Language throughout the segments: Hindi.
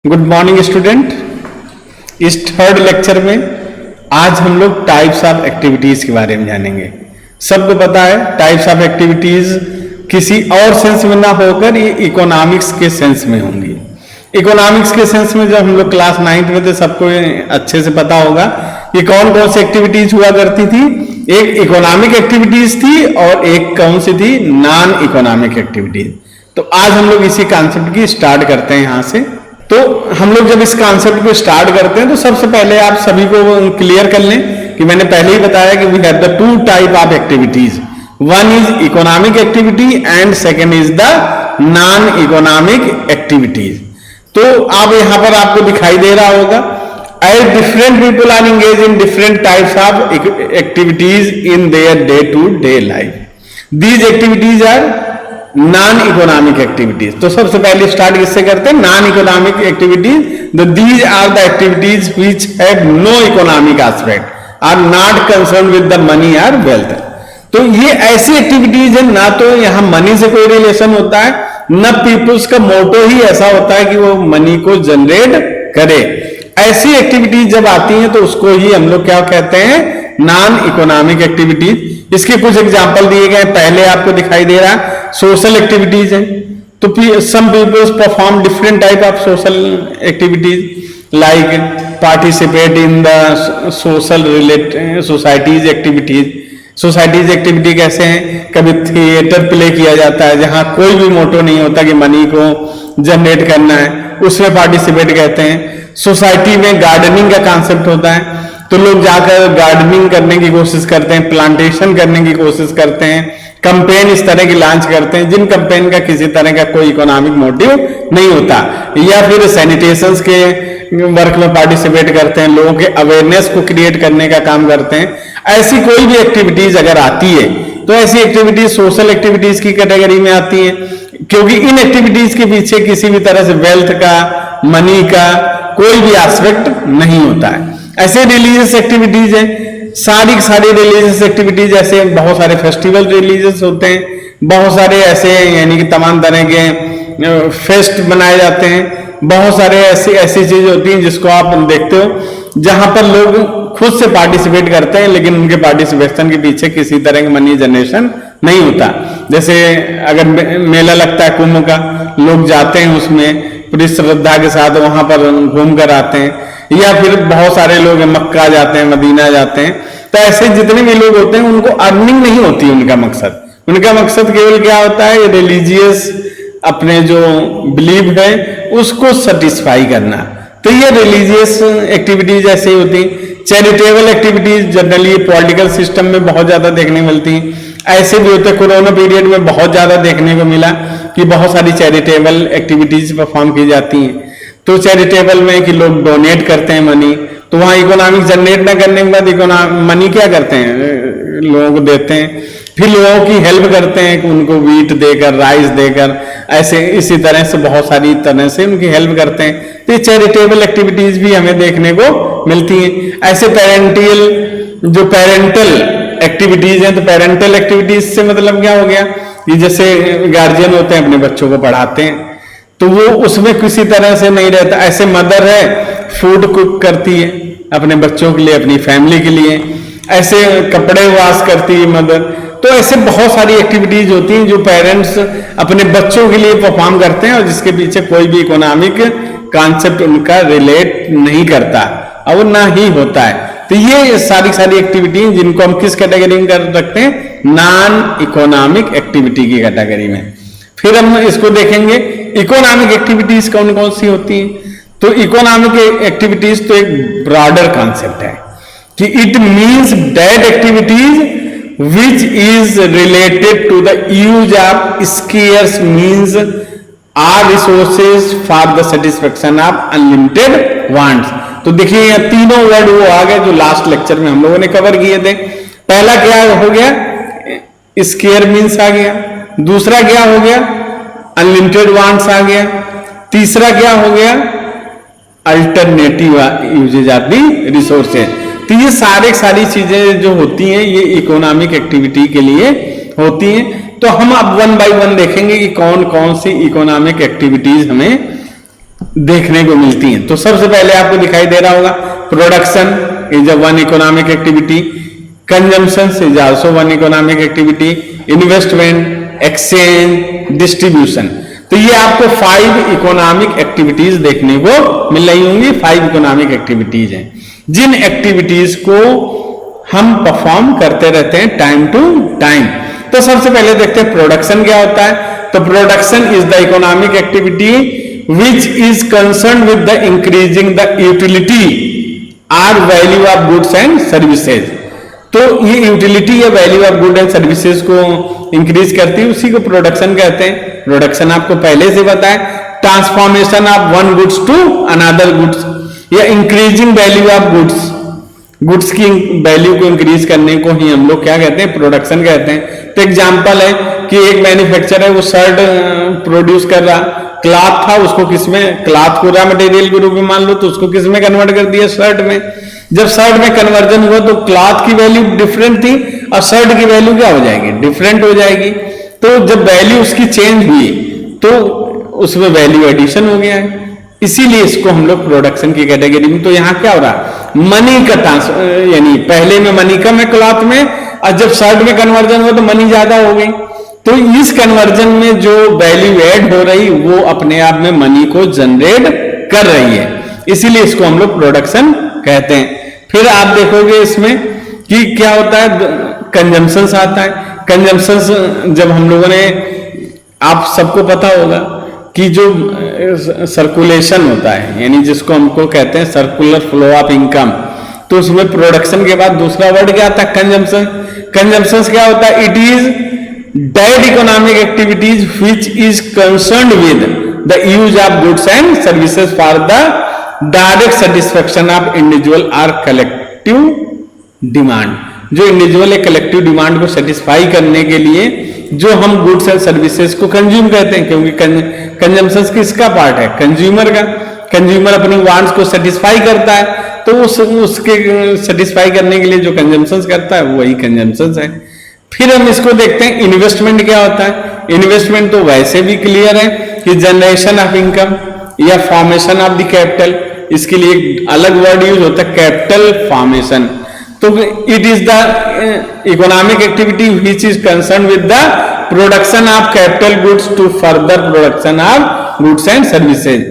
Good morning student. इस थर्ड लेक्चर में आज हम लोग टाइप्स ऑफ एक्टिविटीज के बारे में जानेंगे। सबको पता है टाइप्स ऑफ एक्टिविटीज किसी और सेंस में ना होकर ये इकोनॉमिक्स के सेंस में होंगी। इकोनॉमिक्स के सेंस में जब हम लोग क्लास 9th में थे सबको अच्छे से पता होगा कि कौन कौन सी एक्टिविटीज हुआ करती थी। एक इकोनॉमिक एक्टिविटीज थी और एक कौन सी थी, नॉन इकोनॉमिक एक्टिविटीज। तो आज हम लोग इसी कॉन्सेप्ट की स्टार्ट करते हैं यहां से। तो हम लोग जब इस कॉन्सेप्ट को स्टार्ट करते हैं तो सबसे पहले आप सभी को क्लियर कर लें कि मैंने पहले ही बताया कि we have the two type of activities, one is economic activity and second is the non economic activities. तो आप यहां पर आपको दिखाई दे रहा होगा, as different people are engage in different types of activities in their day to day life, these activities are non economic activities. तो सबसे पहले स्टार्ट किससे करते हैं, non economic activities. These are the activities which have no economic aspect, are not concern with the money और वेल्थ। तो ये ऐसी एक्टिविटीज है ना तो यहां मनी से कोई रिलेशन होता है, न पीपुल्स का मोटो ही ऐसा होता है कि वो मनी को जनरेट करे। ऐसी एक्टिविटीज जब आती हैं तो उसको ही हम लोग क्या कहते हैं, नॉन इकोनॉमिक एक्टिविटीज। इसके कुछ एग्जांपल दिए गए, पहले आपको दिखाई दे रहा है सोशल एक्टिविटीज है। तो some peoples perform different type of social activities like participate in the social related societies activities. Societies activity कैसे हैं, कभी थिएटर प्ले किया जाता है जहां कोई भी मोटो नहीं होता कि मनी को जनरेट करना है, उसमें पार्टिसिपेट कहते हैं। सोसाइटी में गार्डनिंग का कॉन्सेप्ट होता है, तो लोग जाकर गार्डनिंग करने की कोशिश करते हैं, प्लांटेशन करने की कोशिश करते हैं, कंपेन इस तरह की लॉन्च करते हैं जिन कंपेन का किसी तरह का कोई इकोनॉमिक मोटिव नहीं होता। या फिर सैनिटेशन के वर्क में पार्टिसिपेट करते हैं, लोगों के अवेयरनेस को क्रिएट करने का काम करते हैं। ऐसी कोई भी एक्टिविटीज अगर आती है तो ऐसी एक्टिविटीज सोशल एक्टिविटीज की कैटेगरी में आती है, क्योंकि इन एक्टिविटीज के पीछे किसी भी तरह से वेल्थ का, मनी का कोई भी एस्पेक्ट नहीं होता है। ऐसे रिलीजियस एक्टिविटीज है, सारी रिलीजियस एक्टिविटीज, ऐसे बहुत सारे फेस्टिवल रिलीजियस होते हैं, बहुत सारे ऐसे यानी कि तमाम तरह के फेस्ट मनाए जाते हैं, बहुत सारे ऐसी चीजें होती हैं जिसको आप देखते हो जहां पर लोग खुद से पार्टिसिपेट करते हैं लेकिन उनके पार्टिसिपेशन के पीछे किसी तरह का मनी जनरेशन नहीं होता। जैसे अगर मेला लगता है कुंभ का, लोग जाते हैं उसमें पूरी श्रद्धा के साथ वहां पर घूम कर आते हैं, या फिर बहुत सारे लोग मक्का जाते हैं, मदीना जाते हैं। तो ऐसे जितने भी लोग होते हैं उनको अर्निंग नहीं होती, उनका मकसद केवल क्या होता है, रिलीजियस अपने जो बिलीव है उसको सेटिस्फाई करना। तो ये रिलीजियस एक्टिविटीज ऐसे ही होती हैं। Charitable activities generally political system में बहुत ज्यादा देखने मिलती हैं, ऐसे भी होते हैं। कोरोना पीरियड में बहुत ज्यादा देखने को मिला कि बहुत सारी चैरिटेबल एक्टिविटीज परफॉर्म की जाती हैं। तो चैरिटेबल में कि लोग डोनेट करते हैं मनी, तो वहां इकोनॉमिक जनरेट ना करने के बाद मनी क्या करते हैं, लोगों को देते हैं, फिर लोगों की हेल्प करते हैं कि उनको वीट देकर, राइस देकर, ऐसे इसी तरह से बहुत सारी तरह से उनकी हेल्प करते हैं। तो ये चैरिटेबल एक्टिविटीज भी हमें देखने को मिलती हैं। ऐसे पेरेंटल एक्टिविटीज हैं, तो पेरेंटल एक्टिविटीज से मतलब क्या हो गया कि जैसे गार्जियन होते हैं अपने बच्चों को पढ़ाते हैं तो वो उसमें किसी तरह से नहीं रहता। ऐसे मदर है फूड कुक करती है अपने बच्चों के लिए, अपनी फैमिली के लिए, ऐसे कपड़े वॉश करती है मदर। तो ऐसे बहुत सारी एक्टिविटीज होती हैं जो पेरेंट्स अपने बच्चों के लिए परफॉर्म करते हैं और जिसके पीछे कोई भी इकोनॉमिक कॉन्सेप्ट उनका रिलेट नहीं करता और ना ही होता है। तो ये सारी एक्टिविटी जिनको हम किस कैटेगरी में कर रखते हैं, नॉन इकोनॉमिक एक्टिविटी की कैटेगरी में। फिर हम इसको देखेंगे इकोनॉमिक एक्टिविटीज कौन कौन सी होती हैं। तो इकोनॉमिक एक्टिविटीज तो एक ब्रॉडर कॉन्सेप्ट है कि it means that activities which is related to the use of scarce means or resources for the satisfaction of unlimited wants। तो देखिए ये तीनों वर्ड वो आ गए जो लास्ट लेक्चर में हम लोगों ने कवर किए थे। पहला क्या हो गया, स्केयर मीन्स आ गया, दूसरा क्या हो गया, अनलिमिटेड वांट्स आ गया, तीसरा क्या हो गया, alternative uses of the resources. तो ये सारी चीजें जो होती हैं ये इकोनॉमिक एक्टिविटी के लिए होती हैं। तो हम अब वन बाय वन देखेंगे कि कौन कौन सी इकोनॉमिक एक्टिविटीज हमें देखने को मिलती हैं। तो सबसे पहले आपको दिखाई दे रहा होगा production is one economic activity, consumption is also one economic activity, investment, exchange, distribution. तो ये आपको 5 इकोनॉमिक एक्टिविटीज देखने को मिल रही होंगी। 5 इकोनॉमिक एक्टिविटीज हैं जिन एक्टिविटीज को हम परफॉर्म करते रहते हैं टाइम टू टाइम। तो सबसे पहले देखते हैं प्रोडक्शन क्या होता है। तो production is the economic activity which is concerned with the increasing the utility or value of goods and services। तो ये यूटिलिटी या value of good and services को इंक्रीज करती है, उसी को प्रोडक्शन कहते हैं। प्रोडक्शन आपको पहले से पता है, transformation of one goods to another goods या increasing value of goods, goods की वैल्यू को इंक्रीज करने को ही हम लोग क्या कहते हैं, प्रोडक्शन कहते हैं। तो एग्जांपल है कि एक मैन्युफैक्चरर है, वो शर्ट प्रोड्यूस कर रहा, क्लॉथ था, उसको किसमें, क्लॉथ को रॉ मटेरियल के रूप में मान लो, तो उसको किसमें कन्वर्ट कर दिया, शर्ट में। जब शर्ट में कन्वर्जन हुआ तो क्लॉथ की वैल्यू डिफरेंट थी और शर्ट की वैल्यू क्या हो जाएगी, डिफरेंट हो जाएगी। तो जब वैल्यू उसकी चेंज हुई तो उसमें वैल्यू एडिशन हो गया है, इसीलिए इसको हम लोग प्रोडक्शन की कैटेगरी में। तो यहाँ क्या हो रहा है, मनी का ट्रांसफर, यानी पहले में मनी कम है क्लॉथ में, और जब शर्ट में कन्वर्जन हुआ तो मनी ज्यादा हो गई। तो इस कन्वर्जन में जो वैल्यू ऐड हो रही वो अपने आप में मनी को जनरेट कर रही है, इसीलिए इसको हम लोग प्रोडक्शन कहते हैं। फिर आप देखोगे इसमें कि क्या होता है, कंजम्पशन आता है। कंजम्पशन जब हम लोगों ने, आप सबको पता होगा कि जो सर्कुलेशन होता है, यानी जिसको हमको कहते हैं सर्कुलर फ्लो ऑफ इनकम, तो उसमें प्रोडक्शन के बाद दूसरा वर्ड क्या आता है, कंजम्पशन। कंजम्पशन क्या होता है, it is that economic activities which is concerned with the use of goods and services for the direct satisfaction of individual or collective demand। जो इंडिविजुअल या कलेक्टिव डिमांड को सेटिस्फाई करने के लिए जो हम गुड्स एंड सर्विसेज को कंज्यूम कहते हैं, क्योंकि कंजम्पशन किसका पार्ट है, कंज्यूमर का। कंज्यूमर अपनी वांट्स को सेटिस्फाई करता है, तो उसके सेटिस्फाई करने के लिए जो कंजम्पशन करता है वही कंजम्पशन है। फिर हम इसको देखते हैं इन्वेस्टमेंट क्या होता है। इन्वेस्टमेंट तो वैसे भी क्लियर है कि जनरेशन ऑफ इनकम या फॉर्मेशन ऑफ द कैपिटल, इसके लिए एक अलग वर्ड यूज होता है, कैपिटल फॉर्मेशन। तो it is the economic activity which is concern with the production of capital goods to further production of goods and services.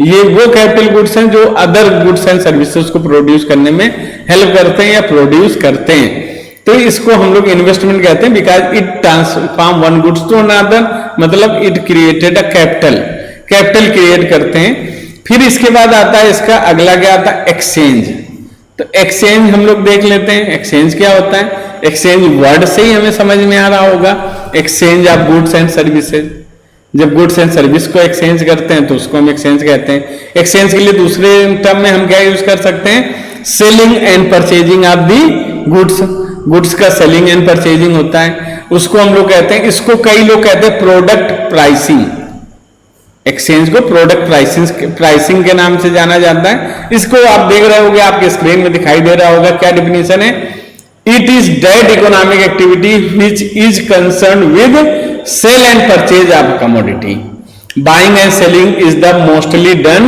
ये वो कैपिटल गुड्स हैं जो अदर गुड्स एंड सर्विसेज को प्रोड्यूस करने में हेल्प करते हैं या प्रोड्यूस करते हैं। तो इसको हम लोग इन्वेस्टमेंट कहते हैं, because it transform one goods to another, मतलब it created a capital, capital create करते हैं। फिर इसके बाद आता है इसका अगला क्या आता है, एक्सचेंज। तो एक्सचेंज हम लोग देख लेते हैं, एक्सचेंज क्या होता है। एक्सचेंज वर्ड से ही हमें समझ में आ रहा होगा, exchange of goods and services. जब गुड्स एंड सर्विस को एक्सचेंज करते हैं तो उसको हम एक्सचेंज कहते हैं। एक्सचेंज के लिए दूसरे टर्म में हम क्या यूज कर सकते हैं, selling and purchasing of the goods. Goods का सेलिंग एंड परचेजिंग होता है, उसको हम लोग कहते हैं, इसको कई लोग कहते हैं प्रोडक्ट प्राइसिंग। एक्सचेंज को प्रोडक्ट प्राइसिंग के नाम से जाना जाता है। इसको आप देख रहे होंगे, आपके स्क्रीन में दिखाई दे रहा होगा, क्या डिफिनेशन है, it is that economic activity which is concern with sale and purchase of commodity. Buying and selling is the mostly done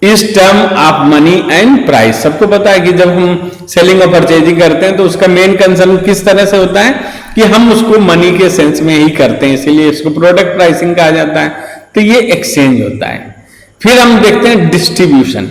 is term of money and price. सबको पता है कि जब हम सेलिंग और परचेजिंग करते हैं तो उसका मेन कंसर्न किस तरह से होता है कि हम उसको मनी के सेंस में ही करते हैं, इसीलिए इसको प्रोडक्ट प्राइसिंग कहा जाता है। तो ये एक्सचेंज होता है। फिर हम देखते हैं डिस्ट्रीब्यूशन।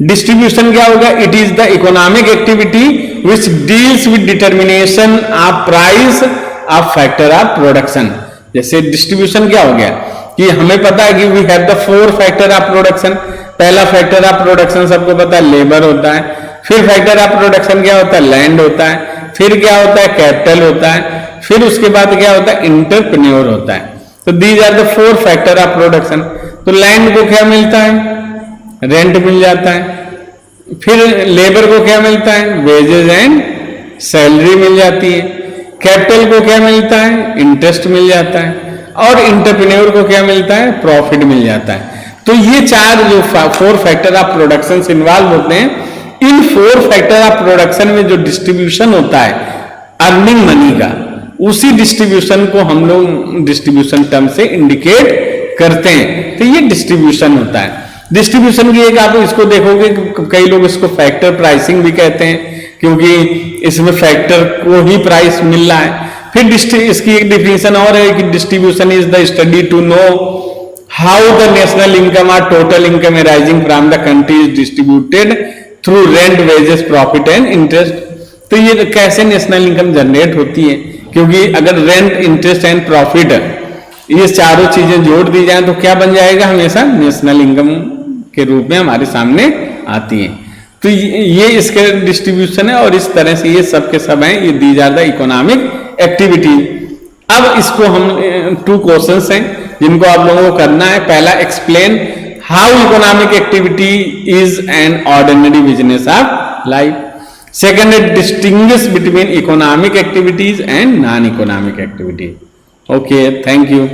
डिस्ट्रीब्यूशन क्या होगा, it is the economic activity which deals with determination of price of factor of production. जैसे डिस्ट्रीब्यूशन क्या हो गया कि हमें पता है कि we have the 4 factor of production. पहला फैक्टर ऑफ प्रोडक्शन सबको पता है लेबर होता है। फिर फैक्टर ऑफ प्रोडक्शन क्या होता है, लैंड होता है। फिर क्या होता है, कैपिटल होता है। फिर उसके बाद क्या होता है, इंटरप्रेन्योर होता है। तो these are the 4 factor of production. तो लैंड को क्या मिलता है, रेंट मिल जाता है। फिर लेबर को क्या मिलता है, वेजेस एंड सैलरी मिल जाती है। कैपिटल को क्या मिलता है, इंटरेस्ट मिल जाता है। और इंटरप्रेन्योर को क्या मिलता है, प्रॉफिट मिल जाता है। तो ये 4 जो 4 फैक्टर ऑफ प्रोडक्शन से इन्वॉल्व होते हैं, इन 4 फैक्टर ऑफ प्रोडक्शन में जो डिस्ट्रीब्यूशन होता है अर्निंग मनी का, उसी डिस्ट्रीब्यूशन को हम लोग डिस्ट्रीब्यूशन टर्म से इंडिकेट करते हैं। तो ये डिस्ट्रीब्यूशन होता है। डिस्ट्रीब्यूशन की एक आप इसको देखोगे, कई लोग इसको फैक्टर प्राइसिंग भी कहते हैं, क्योंकि इसमें फैक्टर को ही प्राइस मिल रहा है। फिर इसकी एक डिफिनेशन और है कि distribution is the study to know how the national income और total income arising from the country is distributed through rent, wages, profit and interest. तो ये कैसे नेशनल इनकम जनरेट होती है, क्योंकि अगर रेंट, इंटरेस्ट एंड प्रॉफिट ये चारों चीजें जोड़ दी जाए तो क्या बन जाएगा, हमेशा नेशनल इनकम के रूप में हमारे सामने आती है। तो ये इसके डिस्ट्रीब्यूशन है और इस तरह से ये सब के सब हैं, ये these are the economic activities. अब इसको हम 2 क्वेश्चंस हैं जिनको आप लोगों को करना है। पहला, explain how economic activity is an ordinary business of life. Second है, distinguish between economic activities and non economic activities. Okay, thank you.